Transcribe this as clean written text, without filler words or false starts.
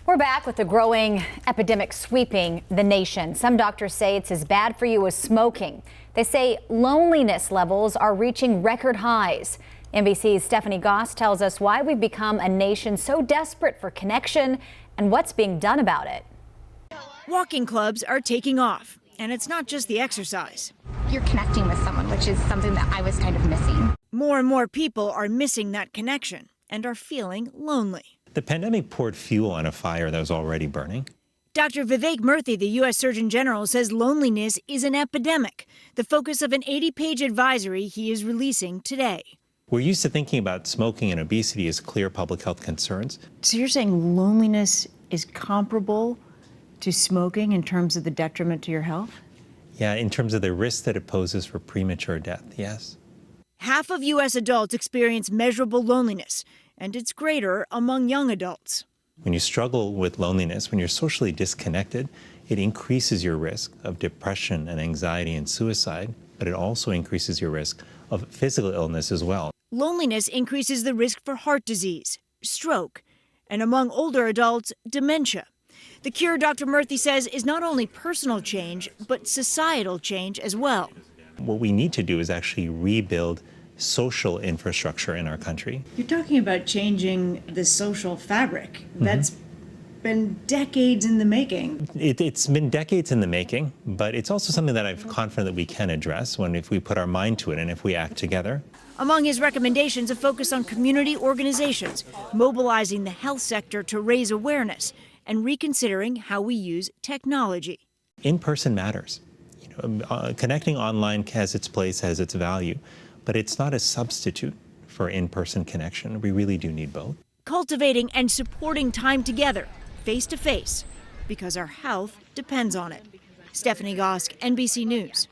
We're back with the growing epidemic sweeping the nation. Some doctors say it's as bad for you as smoking. They say loneliness levels are reaching record highs. NBC's Stephanie Goss tells us why we've become a nation so desperate for connection and what's being done about it. Walking clubs are taking off, and it's not just the exercise. You're connecting with someone, which is something that I was kind of missing. More and more people are missing that connection and are feeling lonely. The pandemic poured fuel on a fire that was already burning. Dr. Vivek Murthy, the U.S. Surgeon General, says loneliness is an epidemic, the focus of an 80-page advisory he is releasing today. We're used to thinking about smoking and obesity as clear public health concerns. So you're saying loneliness is comparable to smoking in terms of the detriment to your health? Yeah, in terms of the risk that it poses for premature death, yes. Half of U.S. adults experience measurable loneliness, and it's greater among young adults. When you struggle with loneliness, when you're socially disconnected, it increases your risk of depression and anxiety and suicide, but it also increases your risk of physical illness as well. Loneliness increases the risk for heart disease, stroke, and among older adults, dementia. The cure, Dr. Murthy says, is not only personal change, but societal change as well. What we need to do is actually rebuild social infrastructure in our country. You're talking about changing the social fabric. That's been decades in the making. It's been decades in the making, but it's also something that I'm confident that we can address if we put our mind to it and if we act together. Among his recommendations, a focus on community organizations, mobilizing the health sector to raise awareness, and reconsidering how we use technology. In-person matters. Connecting online has its place, has its value, but it's not a substitute for in-person connection. We really do need both. Cultivating and supporting time together, face-to-face, because our health depends on it. Stephanie Gosk, NBC News.